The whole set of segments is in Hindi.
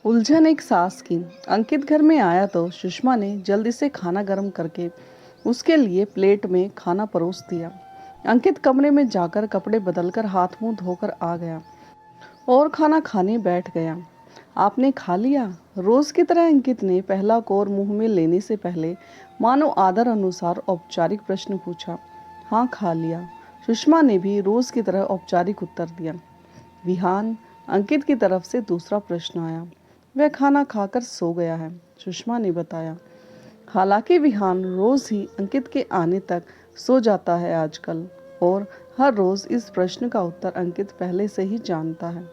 उलझन एक सास की। अंकित घर में आया तो सुषमा ने जल्दी से खाना गर्म करके उसके लिए प्लेट में खाना परोस दिया। अंकित कमरे में जाकर कपड़े बदलकर हाथ मुंह धोकर आ गया और खाना खाने बैठ गया। आपने खा लिया? रोज की तरह अंकित ने पहला कोर मुंह में लेने से पहले मानो आदर अनुसार औपचारिक प्रश्न पूछा। हाँ, खा लिया। सुषमा ने भी रोज की तरह औपचारिक उत्तर दिया। विहान, अंकित की तरफ से दूसरा प्रश्न आया। वह खाना खाकर सो गया है, सुषमा ने बताया। हालांकि विहान रोज ही अंकित के आने तक सो जाता है आजकल, और हर रोज इस प्रश्न का उत्तर अंकित पहले से ही जानता है।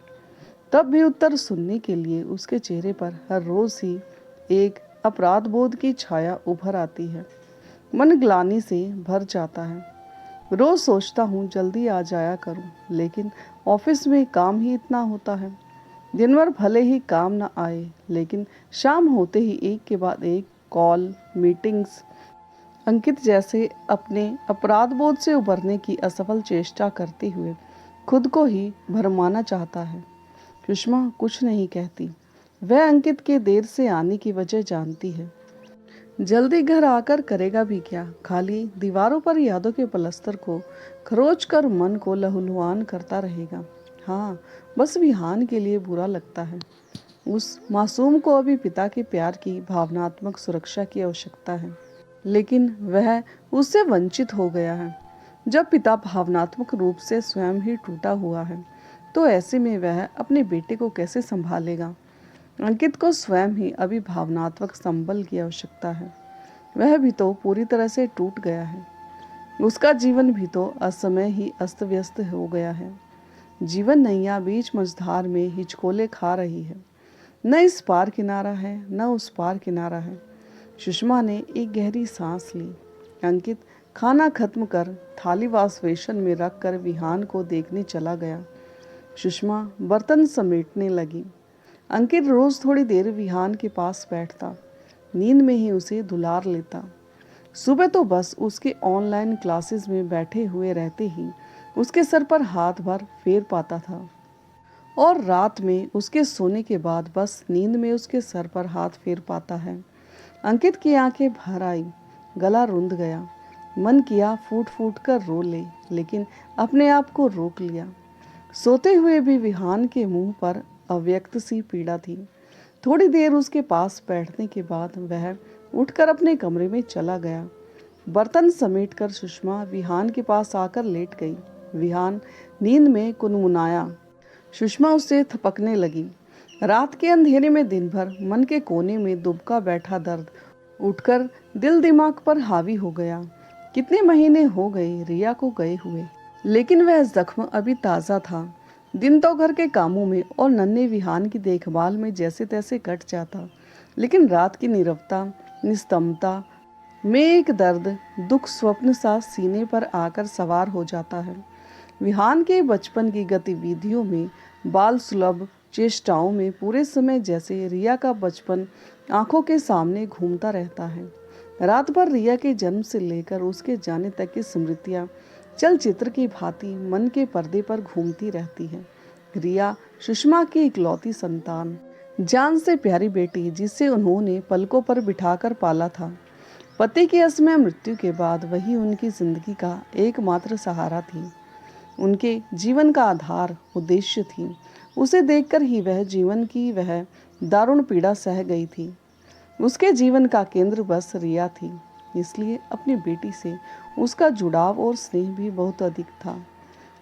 तब भी उत्तर सुनने के लिए उसके चेहरे पर हर रोज ही एक अपराध बोध की छाया उभर आती है। मन ग्लानि से भर जाता है। रोज सोचता हूँ जल्दी आ जाया करूँ, लेकिन ऑफिस में काम ही इतना होता है। दिन भर भले ही काम न आए, लेकिन शाम होते ही एक के बाद एक कॉल, मीटिंग्स। अंकित जैसे अपने अपराध बोध से उबरने की असफल चेष्टा करते हुए खुद को ही भरमाना चाहता है। सुषमा कुछ नहीं कहती। वह अंकित के देर से आने की वजह जानती है। जल्दी घर आकर करेगा भी क्या? खाली दीवारों पर यादों के पलस्तर को खरोच कर मन को लहूलुहान करता रहेगा। हाँ, बस विहान के लिए बुरा लगता है। उस मासूम को अभी पिता के प्यार की भावनात्मक सुरक्षा की आवश्यकता है, लेकिन वह उससे वंचित हो गया है। जब पिता भावनात्मक रूप से स्वयं ही टूटा हुआ है, तो ऐसे में वह अपने बेटे को कैसे संभालेगा? अंकित को स्वयं ही अभी भावनात्मक संबल की आवश्यकता है। वह भी तो पूरी तरह से टूट गया है। उसका जीवन भी तो असमय ही अस्त व्यस्त हो गया है। जीवन नैया बीच मझधार में हिचकोले खा रही है। न इस पार किनारा है, न उस पार किनारा है। सुषमा ने एक गहरी सांस ली। अंकित खाना खत्म कर थाली वाशबेसिन में रख कर विहान को देखने चला गया। सुषमा बर्तन समेटने लगी। अंकित रोज थोड़ी देर विहान के पास बैठता, नींद में ही उसे दुलार लेता। सुबह तो बस उसके ऑनलाइन क्लासेस में बैठे हुए रहते ही उसके सर पर हाथ भर फेर पाता था, और रात में उसके सोने के बाद बस नींद में उसके सर पर हाथ फेर पाता है। अंकित की आंखें भर आई, गला रुंध गया। मन किया फूट फूट कर रो ले, लेकिन अपने आप को रोक लिया। सोते हुए भी विहान के मुंह पर अव्यक्त सी पीड़ा थी। थोड़ी देर उसके पास बैठने के बाद वह उठकर अपने कमरे में चला गया। बर्तन समेटकर सुषमा विहान के पास आकर लेट गई। विहान नींद में कुनमुनाया। सुषमा उससे थपकने लगी। रात के अंधेरे में दिन भर मन के कोने में दुबका बैठा दर्द उठकर दिल दिमाग पर हावी हो गया। कितने महीने हो गए रिया को गए हुए, लेकिन वह जख्म अभी ताज़ा था। दिन तो घर के कामों में और नन्हे विहान की देखभाल में जैसे तैसे कट जाता, लेकिन रात की नीरवता, निस्तंभता में एक दर्द, दुख स्वप्न सा सीने पर आकर सवार हो जाता है। विहान के बचपन की गतिविधियों में, बाल सुलभ चेष्टाओं में पूरे समय जैसे रिया का बचपन आंखों के सामने घूमता रहता है। रात भर रिया के जन्म से लेकर उसके जाने तक की स्मृतियाँ चलचित्र की भांति मन के पर्दे पर घूमती रहती है। रिया सुषमा की इकलौती संतान, जान से प्यारी बेटी, जिसे उन्होंने पलकों पर बिठाकर पाला था। पति की असमय मृत्यु के बाद वही उनकी जिंदगी का एकमात्र सहारा थी, उनके जीवन का आधार, उद्देश्य थी। उसे देखकर ही वह जीवन की वह दारुण पीड़ा सह गई थी। उसके जीवन का केंद्र बस रिया थी, इसलिए अपनी बेटी से उसका जुड़ाव और स्नेह भी बहुत अधिक था।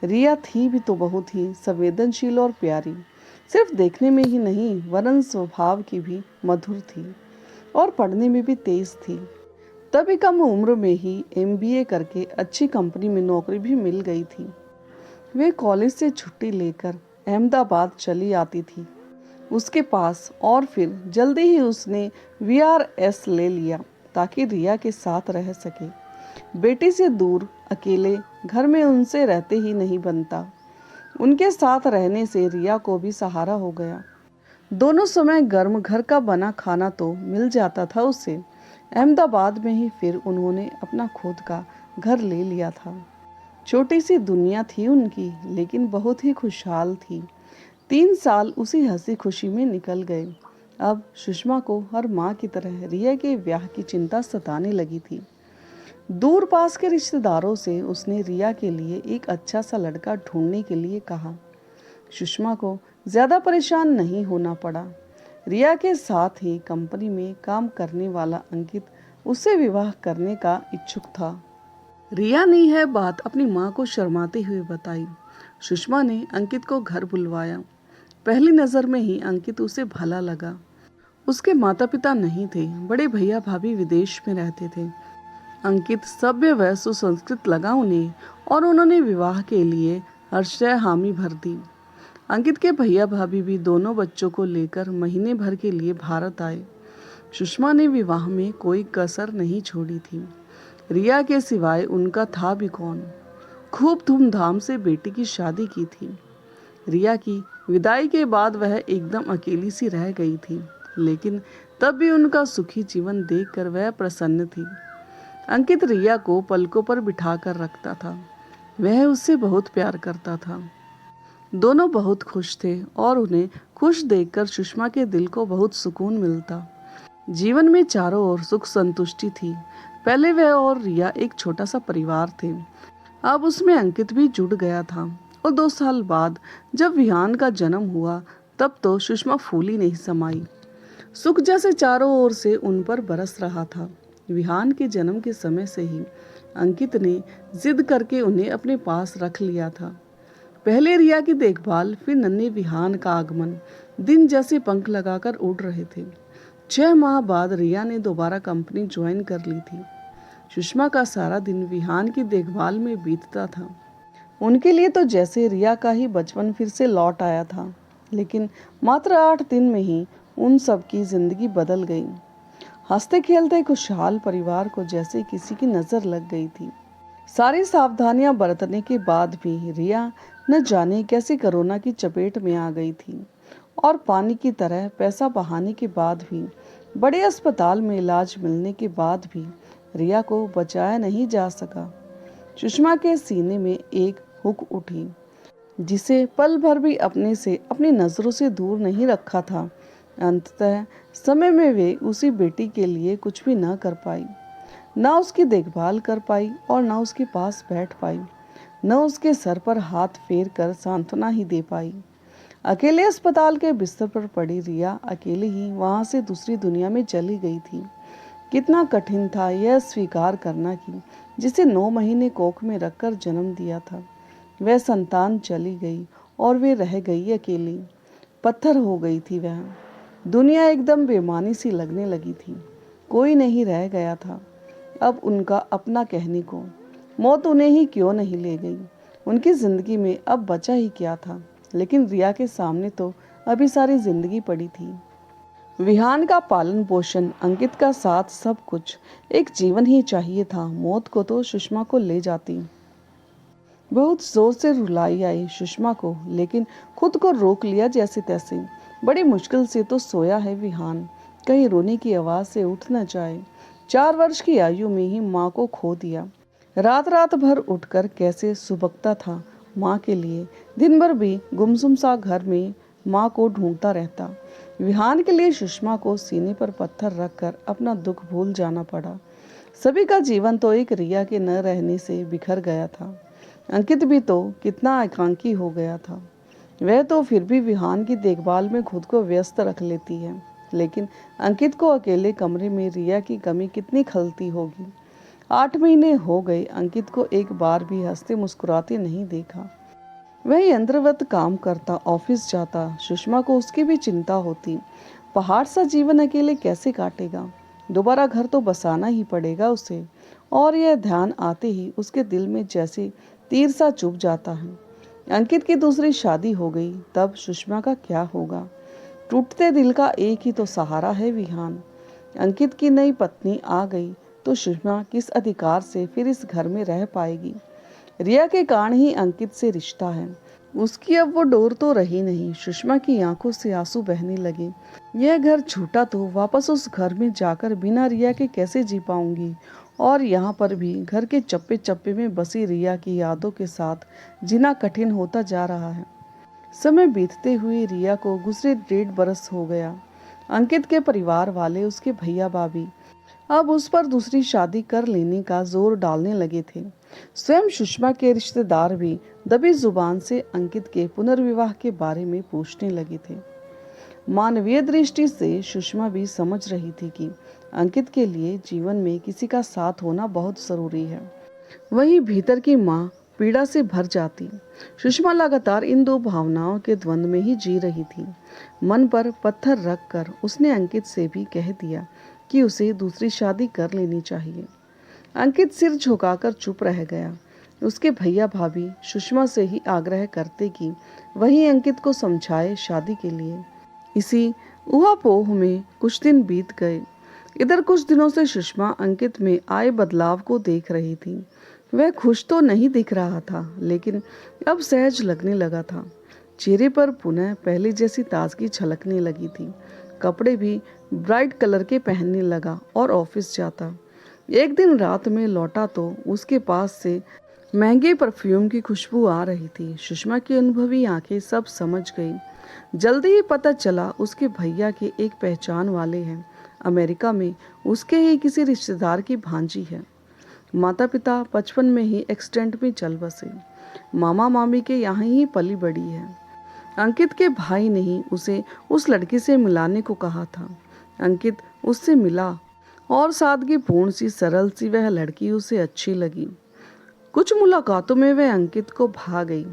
रिया थी भी तो बहुत ही संवेदनशील और प्यारी, सिर्फ देखने में ही नहीं वरन स्वभाव की भी मधुर थी, और पढ़ने में भी तेज थी। तभी कम उम्र में ही MBA करके अच्छी कंपनी में नौकरी भी मिल गई थी। वे कॉलेज से छुट्टी लेकर अहमदाबाद चली आती थी उसके पास, और फिर जल्दी ही उसने VRS ले लिया ताकि रिया के साथ रह सके। बेटी से दूर अकेले घर में उनसे रहते ही नहीं बनता। उनके साथ रहने से रिया को भी सहारा हो गया। दोनों समय गर्म घर का बना खाना तो मिल जाता था उसे। अहमदाबाद में ही फिर उन्होंने अपना खुद का घर ले लिया था। छोटी सी दुनिया थी उनकी, लेकिन बहुत ही खुशहाल थी। 3 साल उसी हंसी खुशी में निकल गए। अब सुषमा को हर माँ की तरह रिया के ब्याह की चिंता सताने लगी थी। दूर पास के रिश्तेदारों से उसने रिया के लिए एक अच्छा सा लड़का ढूंढने के लिए कहा। सुषमा को ज्यादा परेशान नहीं होना पड़ा। रिया के साथ ही कंपनी में काम करने वाला अंकित उससे विवाह करने का इच्छुक था। रिया ने यह बात अपनी माँ को शर्माते हुए बताई। सुषमा ने अंकित को घर बुलवाया। पहली नजर में ही अंकित उसे भला लगा। उसके माता पिता नहीं थे, बड़े भैया भाभी विदेश में रहते थे। अंकित सभ्य व सुसंस्कृत लगा उन्हें और उन्होंने विवाह के लिए हर्षय हामी भर दी। अंकित के भैया भाभी भी दोनों बच्चों को लेकर महीने भर के लिए भारत आए। सुषमा ने विवाह में कोई कसर नहीं छोड़ी थी। रिया के सिवाय उनका था भी कौन। खूब धूमधाम से बेटी की शादी की थी। रिया की विदाई के बाद वह एकदम अकेली सी रह गई थी, लेकिन तब भी उनका सुखी जीवन देखकर वह प्रसन्न थी। अंकित रिया को पलकों पर बिठाकर रखता था। वह उससे बहुत प्यार करता था। दोनों बहुत खुश थे और उन्हें खुश देखकर सुषमा के दिल को बहुत सुकून मिलता। जीवन में चारों ओर सुख संतुष्टि थी। पहले वह और रिया एक छोटा सा परिवार थे। अब उसमें अंकित भी जुड़ गया था और 2 साल बाद जब विहान का जन्म हुआ तब तो सुषमा फूली नहीं समाई। सुख जैसे चारों ओर से उन पर बरस रहा था। विहान के जन्म के समय से ही अंकित ने जिद करके उन्हें अपने पास रख लिया था। पहले रिया की देखभाल, फिर नन्हे विहान का आगमन दिन जैसे पंख लगाकर उड़ रहे थे। 6 माह बाद रिया ने दोबारा कंपनी ज्वाइन कर ली थी। सुषमा का सारा दिन विहान की देखभाल में बीतता था। उनके लिए तो जैसे रिया का ही बचपन फिर से लौट आया था। लेकिन मात्र 8 दिन में ही उन सब की जिंदगी बदल गई। हंसते खेलते खुशहाल परिवार को जैसे किसी की नजर लग गई थी। सारी सावधानियां बरतने के बाद भी रिया न जाने कैसे कोरोना की चपेट में आ गई थी और पानी की तरह पैसा बहाने के बाद भी, बड़े अस्पताल में इलाज मिलने के बाद भी रिया को बचाया नहीं जा सका। सुषमा के सीने में एक हुक उठी जिसे पल भर भी अपने से, अपनी नजरों से दूर नहीं रखा था। अंततः समय में वे उसी बेटी के लिए कुछ भी न कर पाई, न उसकी देखभाल कर पाई और न उसके पास बैठ पाई, न उसके सर पर हाथ फेर कर सांत्वना ही दे पाई। अकेले अस्पताल के बिस्तर पर पड़ी रिया अकेले ही वहां से दूसरी दुनिया में चली गई थी। कितना कठिन था यह स्वीकार करना कि जिसे 9 महीने कोख में रखकर जन्म दिया था, वह संतान चली गई और वे रह गई अकेली। पत्थर हो गई थी वह। दुनिया एकदम बेमानी सी लगने लगी थी। कोई नहीं रह गया था अब उनका अपना कहने को। मौत उन्हें ही क्यों नहीं ले गई। उनकी जिंदगी में अब बचा ही क्या था। लेकिन रिया के सामने तो अभी सारी जिंदगी पड़ी थी। विहान का पालन पोषण, अंकित का साथ, सब कुछ। एक जीवन ही चाहिए था। मौत को तो सुषमा को ले जाती। बहुत जोर से रुलाई आई सुषमा को, लेकिन खुद को रोक लिया जैसे तैसे। बड़ी मुश्किल से तो सोया है विहान, कहीं रोने की आवाज से उठ न जाए। 4 वर्ष की आयु में ही माँ को खो दिया। रात रात भर उठकर कैसे सुबकता था माँ के लिए। दिन भर भी गुमसुम सा घर में माँ को ढूंढता रहता। विहान के लिए सुषमा को सीने पर पत्थर रखकर अपना दुख भूल जाना पड़ा। सभी का जीवन तो एक रिया के न रहने से बिखर गया था। अंकित भी तो कितना एकांकी हो गया था। वह तो फिर भी विहान की देखभाल में खुद को व्यस्त रख लेती है, लेकिन अंकित को अकेले कमरे में रिया की कमी कितनी खलती होगी। 8 महीने हो गए, अंकित को एक बार भी हंसते मुस्कुराते नहीं देखा। वह यंत्रवत काम करता, ऑफिस जाता। सुषमा को उसकी भी चिंता होती। पहाड़ सा जीवन अकेले कैसे काटेगा। दोबारा घर तो बसाना ही पड़ेगा उसे। और यह ध्यान आते ही उसके दिल में जैसे तीर सा चुभ जाता है। अंकित की दूसरी शादी हो गई, तब सुषमा का क्या होगा। टूटते दिल का एक ही तो सहारा है विहान। अंकित की नई पत्नी आ गई तो सुषमा किस अधिकार से फिर इस घर में रह पाएगी। रिया के कारण ही अंकित से रिश्ता है। उसकी अब वो डोर तो रही नहीं। सुषमा की आंखों से आंसू बहने लगे। यह घर छूटा तो वापस उस घर में जाकर बिना रिया के कैसे जी पाऊंगी। और यहाँ पर भी घर के चप्पे चप्पे में बसी रिया की यादों के साथ जीना कठिन होता जा रहा है। समय बीतते हुए रिया को गुजरे 1.5 बरस हो गया। अंकित के परिवार वाले, उसके भैया भाभी अब उस पर दूसरी शादी कर लेने का जोर डालने लगे थे। स्वयं सुषमा के रिश्तेदार भी दबी जुबान से अंकित के पुनर्विवाह के बारे में पूछने लगे थे। मानवीय दृष्टि से सुषमा भी समझ रही थी कि अंकित के लिए जीवन में किसी का साथ होना बहुत जरूरी है। वहीं भीतर की माँ पीड़ा से भर जाती। सुषमा लगातार इन दो भावनाओं के द्वंद्व में ही जी रही थी। मन पर पत्थर रखकर उसने अंकित से भी कह दिया कि उसे दूसरी शादी कर लेनी चाहिए। अंकित सिर झुकाकर चुप रह गया। उसके भैया भाभी सुषमा से ही आग्रह करते कि वही अंकित को समझाए शादी के लिए। इसी ऊहापोह में कुछ दिन बीत गए। इधर कुछ दिनों से सुषमा अंकित में आए बदलाव को देख रही थी। वह खुश तो नहीं दिख रहा था, लेकिन अब सहज लगने लगा था। चेहरे पर पुनः पहले जैसी ताजगी छलकने लगी थी। कपड़े भी ब्राइट कलर के पहनने लगा और ऑफिस जाता। एक दिन रात में लौटा तो उसके पास से महंगे परफ्यूम की खुशबू आ रही थी। सुषमा की अनुभवी आंखें सब समझ गई। जल्दी ही पता चला उसके भैया के एक पहचान वाले हैं। अमेरिका में उसके ही किसी रिश्तेदार की भांजी है। माता पिता बचपन में ही एक्सीडेंट में चल बसे। मामा मामी के यहाँ ही पली बड़ी है। अंकित के भाई ने ही उसे उस लड़की से मिलाने को कहा था। अंकित उससे मिला और सादगीपूर्ण सी सरल सी वह लड़की उसे अच्छी लगी। कुछ मुलाकातों में वह अंकित को भा गई।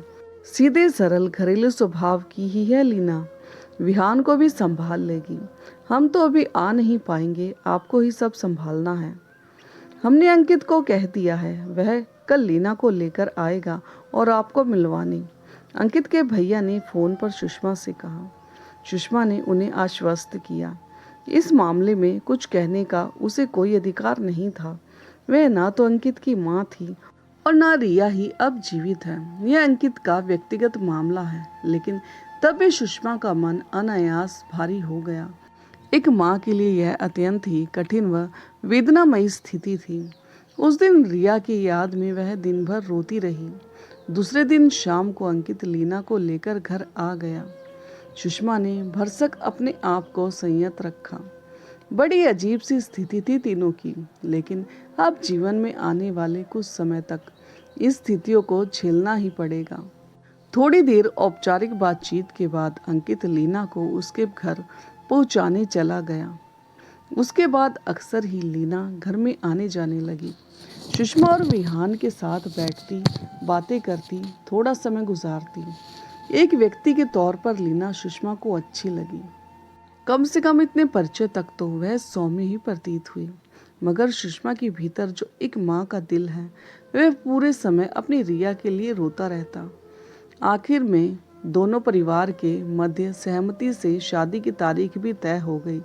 सीधे सरल घरेलू स्वभाव की ही है लीना, विहान को भी संभाल लेगी। हम तो अभी आ नहीं पाएंगे, आपको ही सब संभालना है। हमने अंकित को कह दिया है, वह कल लीना को लेकर आएगा और आपको मिलवाने। अंकित के भैया ने फोन पर सुषमा से कहा। सुषमा ने उन्हें आश्वस्त किया। इस मामले में कुछ कहने का उसे कोई अधिकार नहीं था। वह ना तो अंकित की माँ थी और ना रिया ही अब जीवित है। यह अंकित का व्यक्तिगत मामला है। लेकिन तब भी सुषमा का मन अनायास भारी हो गया। एक माँ के लिए यह अत्यंत ही कठिन व वेदनामयी स्थिति थी। उस दिन रिया की याद में वह दिन भर रोती रही। दूसरे दिन शाम को अंकित लीना को लेकर घर आ गया। सुषमा ने भरसक अपने आप को संयत रखा। बड़ी अजीब सी स्थिति थी तीनों की, लेकिन अब जीवन में आने वाले कुछ समय तक इस स्थितियों को झेलना ही पड़ेगा। थोड़ी देर औपचारिक बातचीत के बाद अंकित लीना को उसके घर पहुंचाने चला गया। उसके बाद अक्सर ही लीना घर में आने जाने लगी। सुषमा और विहान के साथ बैठती, बातें करती, थोड़ा समय गुजारती। एक व्यक्ति के तौर पर लीना सुषमा को अच्छी लगी। कम से कम इतने परिचय तक तो वह सौम्य ही प्रतीत हुई। मगर सुषमा के भीतर जो एक माँ का दिल है, वह पूरे समय अपनी रिया के लिए रोता रहता। आखिर में दोनों परिवार के मध्य सहमति से शादी की तारीख भी तय हो गई।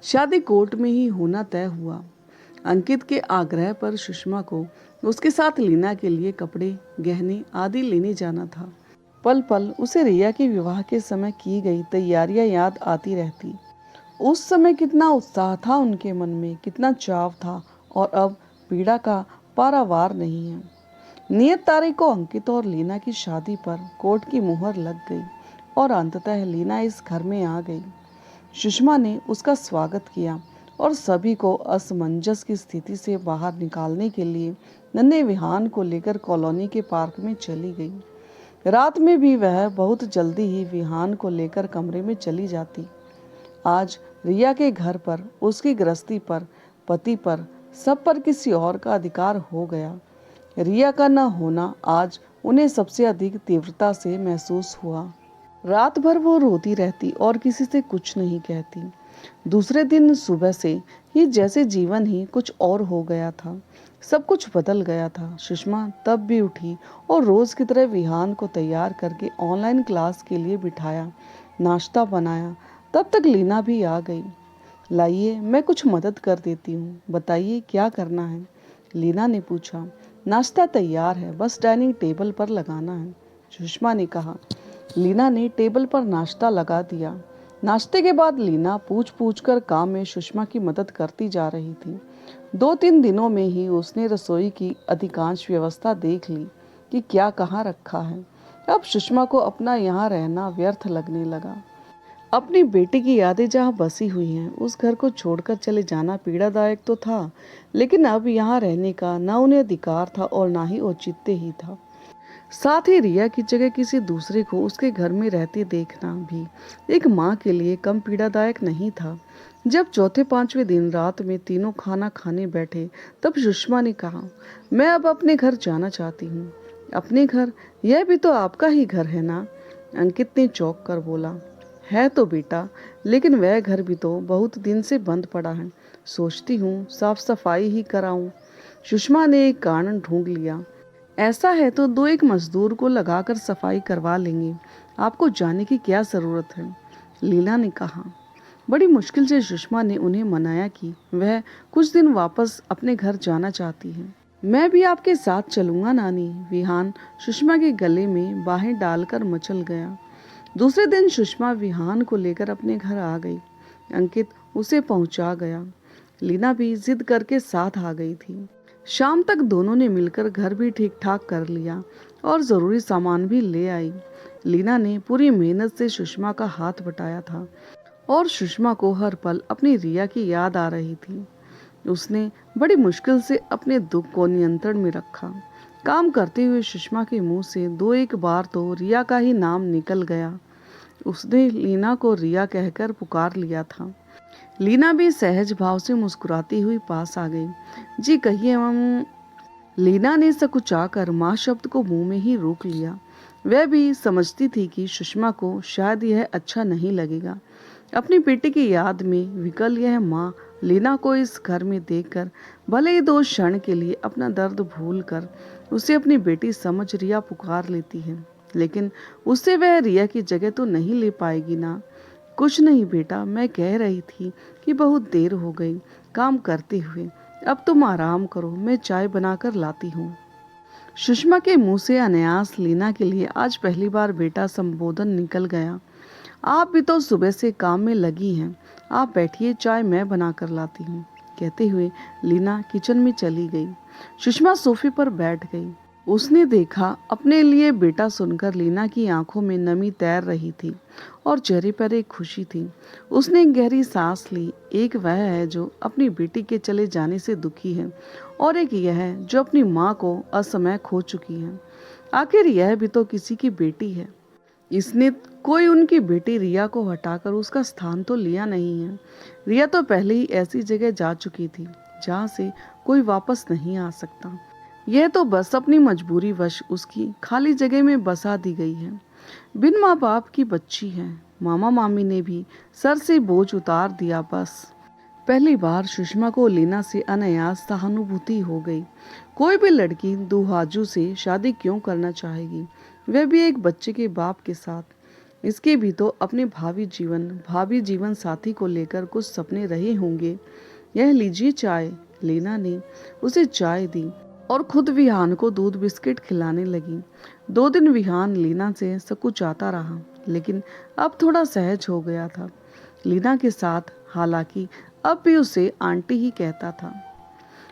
शादी कोर्ट में ही होना तय हुआ। अंकित के आग्रह पर सुषमा को उसके साथ लीना के लिए कपड़े, गहने आदि लेने जाना था। पल पल उसे रिया के विवाह के समय की गई तैयारियां याद आती रहती। उस समय कितना उत्साह था उनके मन में, कितना चाव था, और अब पीड़ा का पारावार नहीं है। नियत तारीख को अंकित और लीना की शादी पर कोर्ट की मुहर लग गई और अंततः लीना इस घर में आ गई। सुषमा ने उसका स्वागत किया और सभी को असमंजस की स्थिति से बाहर निकालने के लिए नन्हे विहान को लेकर कॉलोनी के पार्क में चली गई। रात में भी वह बहुत जल्दी ही विहान को लेकर कमरे में चली जाती। आज रिया के घर पर, उसकी गृहस्थी पर, पति पर, सब पर किसी और का अधिकार हो गया। रिया का न होना आज उन्हें सबसे अधिक तीव्रता से महसूस हुआ। रात भर वो रोती रहती और किसी से कुछ नहीं कहती। दूसरे दिन सुबह से ही जैसे जीवन ही कुछ और हो गया था। सब कुछ बदल गया था। सुषमा तब भी उठी और रोज की तरह विहान को तैयार करके ऑनलाइन क्लास के लिए बिठाया, नाश्ता बनाया। तब तक लीना भी आ गई। लाइए, मैं कुछ मदद कर देती हूँ, बताइए क्या करना है, लीना ने पूछा। नाश्ता तैयार है, बस डाइनिंग टेबल पर लगाना है, सुषमा ने कहा। लीना ने टेबल पर नाश्ता लगा दिया। नाश्ते के बाद लीना पूछ पूछ कर काम में सुषमा की मदद करती जा रही थी। 2-3 दिनों में ही उसने रसोई की अधिकांश व्यवस्था देख ली कि क्या कहाँ रखा है। अब सुषमा को अपना यहाँ रहना व्यर्थ लगने लगा। अपनी बेटी की यादें जहाँ बसी हुई हैं, उस घर को छोड़कर चले जाना पीड़ादायक तो था, लेकिन अब यहाँ रहने का ना उन्हें अधिकार था और ना ही औचित्य ही था। साथ ही रिया की जगह किसी दूसरे को उसके घर में रहते देखना भी एक माँ के लिए कम पीड़ादायक नहीं था। जब चौथे पांचवें दिन रात में तीनों खाना खाने बैठे, तब सुषमा ने कहा, मैं अब अपने घर जाना चाहती हूँ। अपने घर? यह भी तो आपका ही घर है ना? अंकित ने चौंक कर बोला, है तो बेटा, लेकिन वह घर भी तो बहुत दिन से बंद पड़ा है। सोचती हूँ साफ सफाई ही कराऊं। सुषमा ने एक कारण ढूंढ लिया। ऐसा है तो दो एक मजदूर को लगाकर सफाई करवा लेंगे, आपको जाने की क्या जरूरत है, लीला ने कहा। बड़ी मुश्किल से सुषमा ने उन्हें मनाया कि वह कुछ दिन वापस अपने घर जाना चाहती है। मैं भी आपके साथ चलूंगा नानी, विहान सुषमा के गले में बाहें डालकर मचल गया। दूसरे दिन सुषमा विहान को लेकर अपने घर आ गई। अंकित उसे पहुंचा गया। लीना भी जिद करके साथ आ गई थी। शाम तक दोनों ने मिलकर घर भी ठीक ठाक कर लिया और जरूरी सामान भी ले आई। लीना ने पूरी मेहनत से सुषमा का हाथ बटाया था और सुषमा को हर पल अपनी रिया की याद आ रही थी। उसने बड़ी मुश्किल से अपने दुख को नियंत्रण में रखा। काम करते हुए सुषमा के मुंह से दो एक बार तो रिया का ही नाम निकल गया। उसने लीना को रिया कहकर पुकार लिया था। लीना भी सहज भाव से मुस्कुराती हुई पास आ गई। जी कहिए मम। लीना ने सकुचाकर माँ शब्द को मुंह में ही रोक लिया। वह भी समझती थी कि सुषमा को शायद यह अच्छा नहीं लगेगा। अपनी बेटी की याद में विकल यह माँ लीना को इस घर में देखकर भले ही दो क्षण के लिए अपना दर्द भूलकर उसे अपनी बेटी समझ रिया पुकार लेती है, लेकिन उससे वह रिया की जगह तो नहीं ले पाएगी ना। कुछ नहीं बेटा, मैं कह रही थी कि बहुत देर हो गई काम करते हुए, अब तुम आराम करो, मैं चाय बनाकर लाती हूँ। सुषमा के मुंह से अनायास लीना के लिए आज पहली बार बेटा संबोधन निकल गया। आप भी तो सुबह से काम में लगी हैं, आप बैठिए, चाय मैं बना कर लाती हूँ। कहते हुए लीना किचन में चली गई। सुषमा सोफे पर बैठ गई। उसने देखा अपने लिए बेटा सुनकर लीना की आंखों में नमी तैर रही थी और चेहरे पर एक खुशी थी। उसने एक गहरी सांस ली। एक वह है जो अपनी बेटी के चले जाने से दुखी है और एक यह है जो अपनी माँ को असमय खो चुकी है। आखिर यह भी तो किसी की बेटी है। इसने कोई उनकी बेटी रिया को हटाकर उसका स्थान तो लिया नहीं है। रिया तो पहले ही ऐसी जगह जा चुकी थी जहाँ से कोई वापस नहीं आ सकता। यह तो बस अपनी मजबूरी वश उसकी खाली जगह में बसा दी गई है। बिन माँ बाप की बच्ची है। मामा मामी ने भी सर से बोझ उतार दिया। बस पहली बार सुषमा को लीना से अनायास सहानुभूति हो गई। कोई भी लड़की दुहाजू से शादी क्यों करना चाहेगी, वह भी एक बच्चे के बाप के साथ। इसके भी तो अपने भावी जीवन साथी को लेकर कुछ सपने रहे होंगे। यह लीजिए चाय। लीना ने उसे चाय दी और खुद विहान को दूध बिस्किट खिलाने लगी। 2 दिन विहान लीना से सकुचाता रहा, लेकिन अब थोड़ा सहज हो गया था लीना के साथ। हालांकि अब भी उसे आंटी ही कहता था।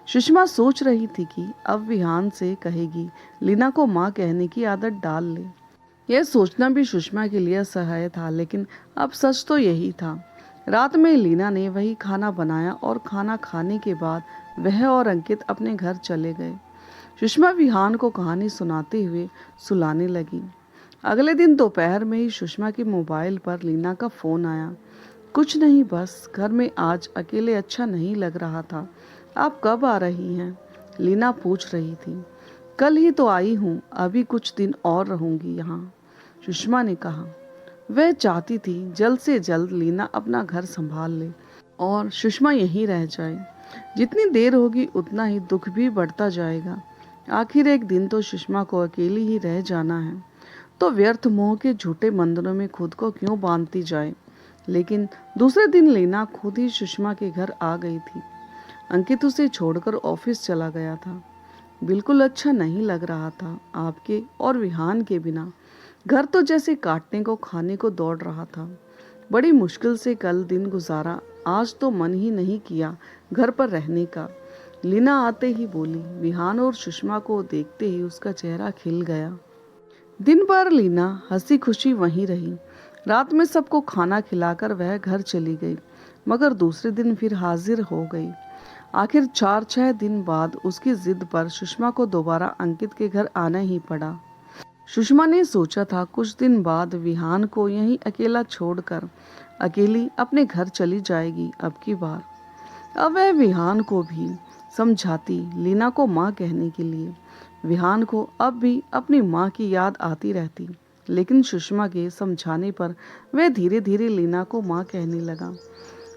सुषमा सोच रही थी कि अब विहान से कहेगी लीना को माँ कहने की आदत डाल ले। यह सोचना भी सुषमा के लिए असहाय था, लेकिन अब सच तो यही था। रात में लीना ने वही खाना बनाया और खाना खाने के बाद वह और अंकित अपने घर चले गए। सुषमा विहान को कहानी सुनाते हुए सुलाने लगी। अगले दिन दोपहर में ही सुषमा के मोबाइल पर लीना का फोन आया। कुछ नहीं, बस घर में आज अकेले अच्छा नहीं लग रहा था। आप कब आ रही हैं? लीना पूछ रही थी। कल ही तो आई हूँ, अभी कुछ दिन और रहूंगी यहाँ, सुषमा ने कहा। वह चाहती थी जल्द से जल्द लीना अपना घर संभाल ले और सुषमा यहीं रह जाए। जितनी देर होगी उतना ही दुख भी बढ़ता जाएगा। आखिर एक दिन तो सुषमा को अकेली ही रह जाना है, तो व्यर्थ मोह के झूठे बंधनों में खुद को क्यों बांधती जाए। लेकिन दूसरे दिन लीना खुद ही सुषमा के घर आ गई थी। अंकित उसे छोड़कर ऑफिस चला गया था। बिल्कुल अच्छा नहीं लग रहा था आपके और विहान के बिना। घर तो जैसे काटने को खाने को दौड़ रहा था। बड़ी मुश्किल से कल दिन गुजारा, आज तो मन ही नहीं किया घर पर रहने का। लीना आते ही बोली। विहान और सुषमा को देखते ही उसका चेहरा खिल गया। दिन भर लीना हंसी खुशी वहीं रही। रात में सबको खाना खिलाकर वह घर चली गई, मगर दूसरे दिन फिर हाजिर हो गई। आखिर 4-6 दिन बाद उसकी जिद पर सुषमा को दोबारा अंकित के घर आना ही पड़ा। सुषमा ने सोचा था कुछ दिन बाद विहान को यहीं अकेला छोड़कर अकेली अपने घर चली जाएगी। अब की बार अब वह विहान को भी समझाती लीना को माँ कहने के लिए। विहान को अब भी अपनी माँ की याद आती रहती, लेकिन सुषमा के समझाने पर वह धीरे धीरे लीना को माँ कहने लगा।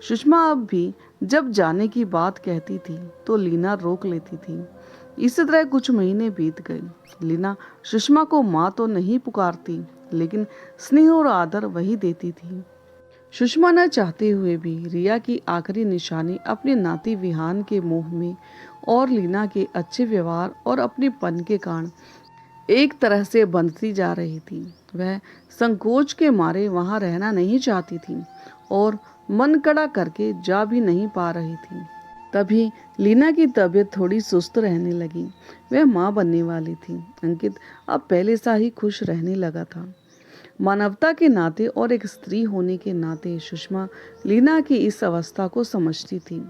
सुषमा अब भी जब जाने की बात कहती थी तो लीना रोक लेती थी। इसी तरह कुछ महीने बीत गए। लीना सुषमा को माँ तो नहीं पुकारती, लेकिन स्नेह और आदर वही देती थी। सुषमा न चाहते हुए भी रिया की आखिरी निशानी अपने नाती विहान के मोह में और लीना के अच्छे व्यवहार और अपने पन के कारण एक तरह से बंधती जा रही थी। वह संकोच के मारे वहां रहना नहीं चाहती थी और मन कड़ा करके जा भी नहीं पा रही थी। तभी लीना की तबीयत थोड़ी सुस्त रहने लगी। वह माँ बनने वाली थी। अंकित अब पहले सा ही खुश रहने लगा था। मानवता के नाते और एक स्त्री होने के नाते सुषमा लीना की इस अवस्था को समझती थी।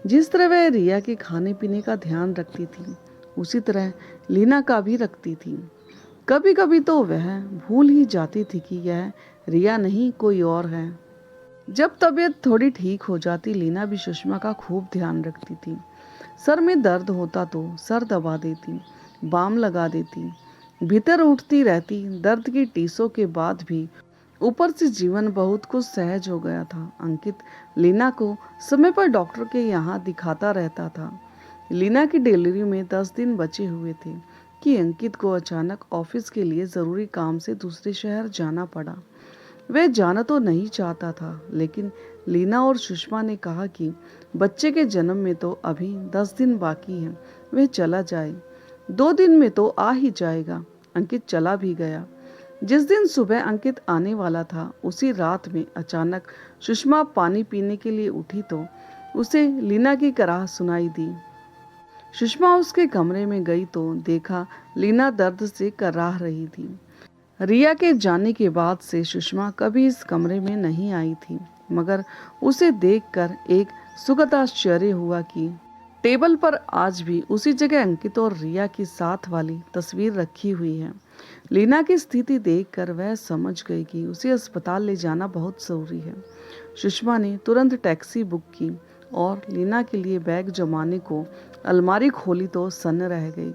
जिस तरह वह रिया के खाने पीने का ध्यान रखती थी, उसी तरह लीना का भी रखती थी। कभी कभी तो वह भूल ही जाती थी कि यह रिया नहीं कोई और है। जब तबीयत थोड़ी ठीक हो जाती, लीना भी सुषमा का खूब ध्यान रखती थी। सर में दर्द होता तो सर दबा देती, बाम लगा देती, भीतर उठती रहती। दर्द की टीसों के बाद भी ऊपर से जीवन बहुत कुछ सहज हो गया था। अंकित लीना को समय पर डॉक्टर के यहाँ दिखाता रहता था। लीना की डिलीवरी में 10 दिन बचे हुए थे कि अंकित को अचानक ऑफिस के लिए ज़रूरी काम से दूसरे शहर जाना पड़ा। वह जाना तो नहीं चाहता था, लेकिन लीना और सुषमा ने कहा कि बच्चे के जन्म में तो अभी 10 दिन बाकी हैं, वह चला जाए। 2 दिन में तो आ ही जाएगा। अंकित चला भी गया। जिस दिन सुबह अंकित आने वाला था, उसी रात में अचानक सुषमा पानी पीने के लिए उठी तो उसे लीना की कराह सुनाई दी। सुषमा उसके कमरे में गई तो देखा लीना दर्द से कराह रही थी। रिया के जाने के बाद से सुषमा कभी इस कमरे में नहीं आई थी, मगर उसे देखकर एक सुखद आश्चर्य हुआ कि टेबल पर आज भी उसी जगह अंकित और रिया की साथ वाली तस्वीर रखी हुई है। लीना की स्थिति देखकर वह समझ गई कि उसे अस्पताल ले जाना बहुत जरूरी है। सुषमा ने तुरंत टैक्सी बुक की और लीना के लिए बैग जमाने को अलमारी खोली तो सन्न रह गई।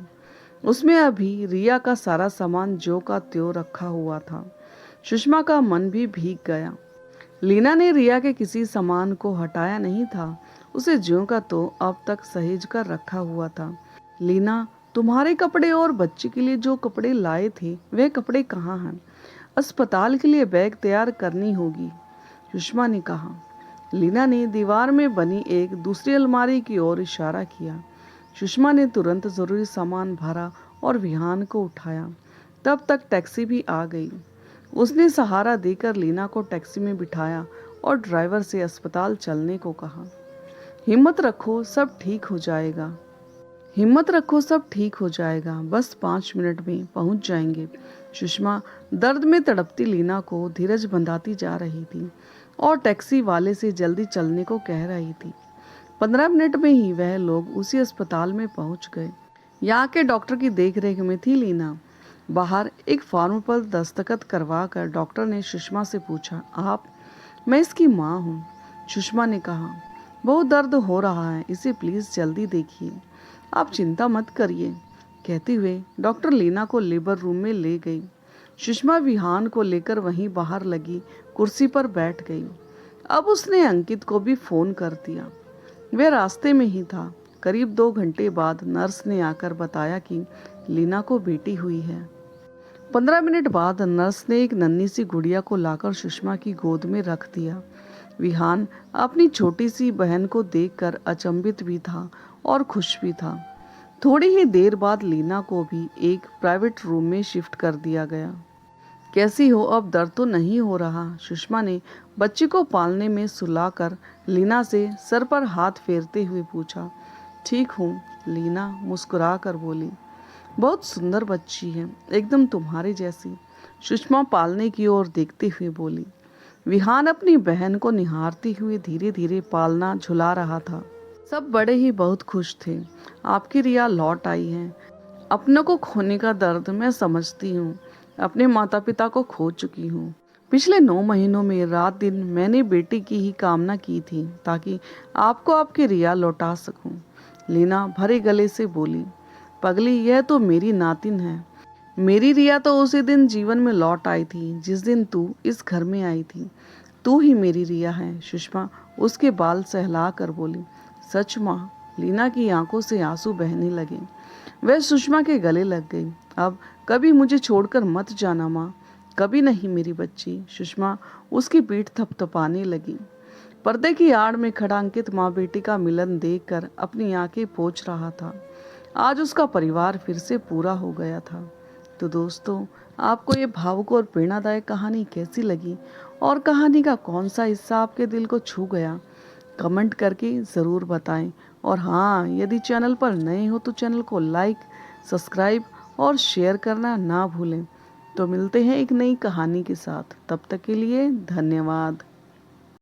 उसमें अभी रिया का सारा सामान जो का त्यों रखा हुआ था। सुषमा का मन भी भीग गया। लीना ने रिया के किसी सामान को हटाया नहीं था, उसे ज्यों का तो अब तक सहेज कर रखा हुआ था। लीना, तुम्हारे कपड़े और बच्चे के लिए जो कपड़े लाए थे, वे कपड़े कहाँ हैं? अस्पताल के लिए बैग तैयार करनी होगी, सुषमा ने कहा। लीना ने दीवार में बनी एक दूसरी अलमारी की ओर इशारा किया। सुषमा ने तुरंत जरूरी सामान भरा और विहान को उठाया। तब तक टैक्सी भी आ गई। उसने सहारा देकर लीना को टैक्सी में बिठाया और ड्राइवर से अस्पताल चलने को कहा। हिम्मत रखो, सब ठीक हो जाएगा। हिम्मत रखो, सब ठीक हो जाएगा, बस 5 मिनट में पहुंच जाएंगे। सुषमा दर्द में तड़पती लीना को धीरज बंधाती जा रही थी और टैक्सी वाले से जल्दी चलने को कह रही थी। 15 मिनट में ही वह लोग उसी अस्पताल में पहुंच गए। यहाँ के डॉक्टर की देखरेख में थी लीना। बाहर एक फॉर्म पर दस्तखत करवा कर डॉक्टर ने सुषमा से पूछा, आप? मैं इसकी माँ हूँ, सुषमा ने कहा। बहुत दर्द हो रहा है, इसे प्लीज जल्दी देखिए, आप चिंता मत करिए। कहते हुए डॉक्टर लीना को लेबर रूम में ले गई। सुषमा विहान को लेकर वहीं बाहर लगी कुर्सी पर बैठ गई। अब उसने अंकित को भी फोन कर दिया। वह रास्ते में ही था। करीब 2 घंटे बाद नर्स ने आकर बताया कि लीना को बेटी हुई है। 15 मिनट बाद नर्स ने एक नन्ही सी गुड़िया को लाकर सुषमा की गोद में रख दिया। विहान अपनी छोटी सी बहन को देखकर अचंभित भी था और खुश भी था। थोड़ी ही देर बाद लीना को भी एक प्राइवेट रूम में शिफ्ट कर दिया गया। कैसी हो, अब दर्द तो नहीं हो रहा? सुषमा ने बच्ची को पालने में सुलाकर लीना से सर पर हाथ फेरते हुए पूछा। ठीक हूँ, लीना मुस्कुरा कर बोली। बहुत सुंदर बच्ची है, एकदम तुम्हारे जैसी, सुषमा पालने की ओर देखते हुए बोली। विहान अपनी बहन को निहारती हुई धीरे धीरे पालना झुला रहा था। सब बड़े ही बहुत खुश थे। आपकी रिया लौट आई है। अपनों को खोने का दर्द मैं समझती हूँ। अपने माता पिता को खो चुकी हूँ। पिछले 9 महीनों में रात दिन मैंने बेटी की ही कामना की थी ताकि आपको आपकी रिया लौटा सकूं। लीना भरे गले से बोली, पगली, यह तो मेरी नातिन है। मेरी रिया तो उसी दिन जीवन में लौट आई थी जिस दिन तू इस घर में आई थी। तू ही मेरी रिया है। सुषमा उसके बाल सहला कर बोली। सच माँ। लीना की आंखों से आंसू बहने लगे। वह सुषमा के गले लग गई। अब कभी मुझे छोड़कर मत जाना माँ। कभी नहीं मेरी बच्ची। सुषमा उसकी पीठ थपथपाने लगी। पर्दे की आड़ में खड़ा अंकित माँ बेटी का मिलन देखकर अपनी आंखें पोंछ रहा था। आज उसका परिवार फिर से पूरा हो गया था। तो दोस्तों, आपको ये भावुक और प्रेरणादायक कहानी कैसी लगी और कहानी का कौन सा हिस्सा आपके दिल को छू गया, कमेंट करके ज़रूर बताएं। और हाँ, यदि चैनल पर नए हो तो चैनल को लाइक, सब्सक्राइब और शेयर करना ना भूलें। तो मिलते हैं एक नई कहानी के साथ। तब तक के लिए धन्यवाद।